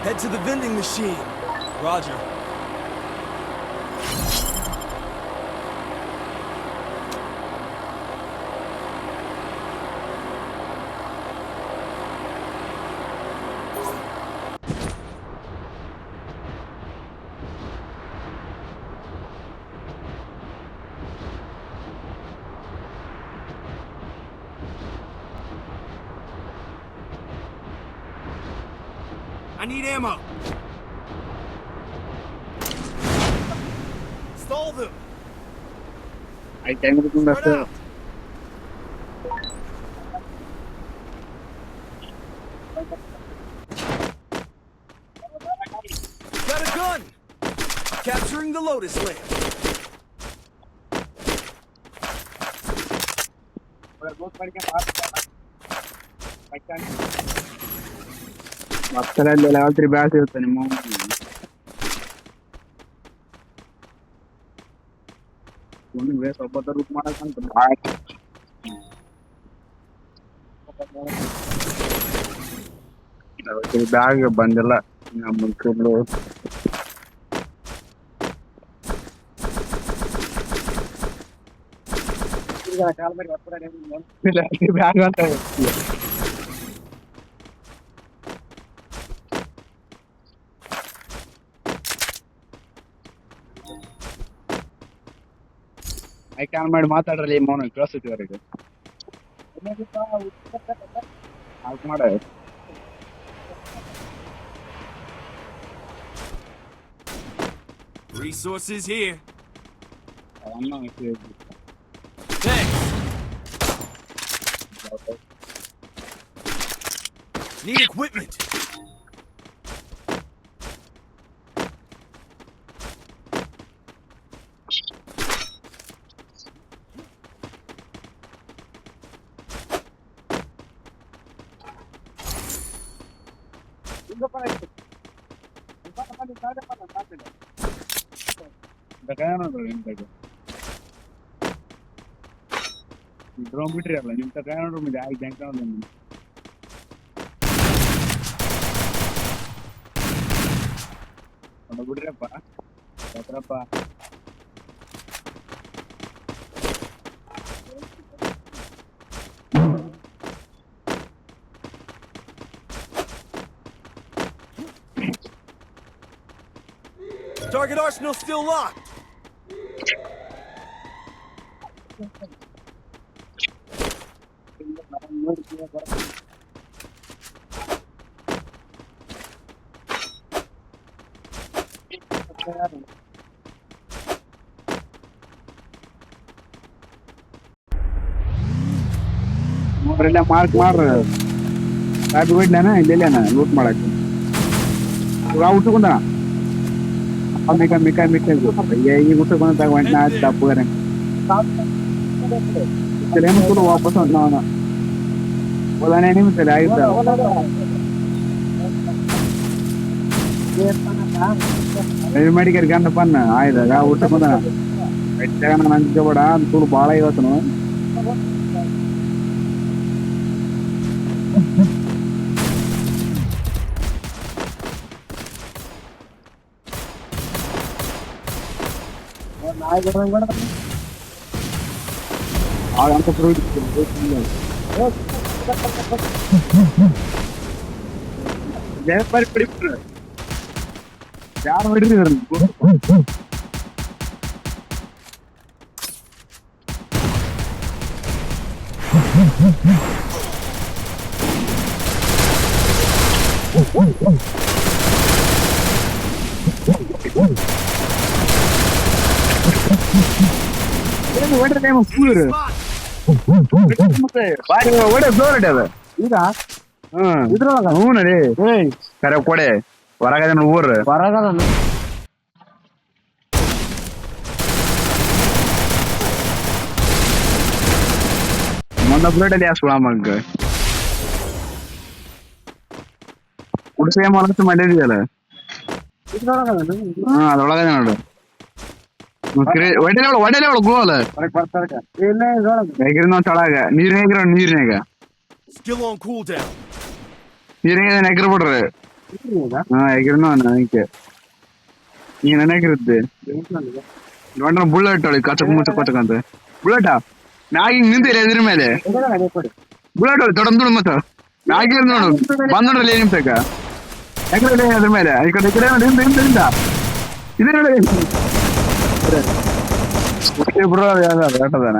Head to the vending machine. Roger. I need ammo. Stall them. I can't do Spread out. Got a gun. Capturing the Lotus lamp. ಮಕ್ಕಳಲ್ಲಿ ರಾತ್ರಿ ಬ್ಯಾಸ್ ಇರ್ತಾನೆ ಸ್ವಲ್ಪ root ಮಾಡಕ್ಕಂತ bag ಬಂದಿಲ್ಲ ನಮ್ಮ ಕೈಲಿ bag ಅಂತ I can ಮಾಡಿ ಮಾತಾಡ್ರಲ್ಲಿ ಮೌನ ಕೇಳಿಸ್ತೈತಿ ಅವರಿಗೆ ಮಾಡ Resources here. Thanks. Need equipment. Drone ಬಿಟ್ರಿ ಅಲ್ಲ ನಿಮ್ ತಕ ನೋಡ್ರಿ ಜಾಗ ಬ್ಯಾಂಕ್ ಬಿಡ್ರಪ್ಪ ಯಾತ್ರಪ್ಪ Target arsenal still locked. ನೋಡ್ರಿಲ್ಲ ಮಾರ್ಕ್ ಮಾಡ್ರ ಕಾಪಿ ಬಿಡ್ಲೇನ ಇಲ್ಲೇನ ಲೂಟ್ ಮಾಡಕ್ಕೆ ಉಟ್ಕೊಂಡ ಮಿಕ ಮಿಕ ಮಿಕ ಈಗ ಉಟ್ಕೊಂಡ ತಗೊಂಡ ತಪ್ಪುಗಾರೆ ಏನು ಕೂಡ ವಾಪಸ್ ನಾನು बोलाने नहीं मिलता है इधर मेडिकल गन पन्न आयदा ಊಟ ಬಂದ ಬೆಟ್ಟಗ ನಾನು ಅಂಜಿಕೆ ಬೇಡ ತೂಳು ಬಾಳ ಇವತ್ತನು ನಾಯಿ ಬರಂಗ ಬೇಡ ಆ ಅಂತ ಫ್ರೂಟ್ ಯಾರು ಹೊಡಿದ್ರು ಕರೆ ಕೊಡೆ ಹೊರಗದ ಊರು ಹೊರಗದ ಮೊನ್ನ ಬ್ಲೇಡಲ್ಲಿ ಹಾಸ್ಕೊಳ ಮಗ ಕುಡಿಸೇ ಮಾಡಕ್ಕೆ ಮಾಡಿದೆಯಲ್ಲ ಅದ್ರೊಳಗದೆ ನೋಡು ಒಡೆಲೆ ಒಳಗ ಗೋಲ್ ಹೇಗಿರ ನಾವು ತಳಗ ನೀರ್ನಾಗ ನೀರ್ನಾಗ Skill on cooldown. ನೀರ್ನಾಗ ನೆಗರ್ ಬಿಡ್ರಿ ಹಾ ಎಗಿರನು ನನಗೆ ನೀ ನನಗಿರುತ್ತೆ ನೋಡ್ರ ಬುಲೆಟ್ ಹೊಳಿ ಕಚಕ್ ಮುಚ್ಚಕ್ ಕೊಟ್ಟಕಂತ ಬುಲೆಟಾ ಮ್ಯಾಗ ಹಿಂಗ್ ನಿಂತಿಲ್ಲ ಇದ್ರ ಮೇಲೆ ಬುಲೆಟ್ ಹೊಳಿ ದೊಡ್ಡ ಮತ್ತ ಮ್ಯಾಗ ನೋಡು ಬಂದ್ ನೋಡ್ರಲ್ಲಿ ಏನ್ ನಿಮಿಷಕ್ಕ ಯಾಕಂದ್ರೆ ಅದ್ರ ಮೇಲೆ ಈ ಕಡೆ ನೋಡಿ ಹಿಂದ ಇದೇ ನೋಡಿ ಬ್ರೋ ಯಾವ್ದು ಆಟದಾನ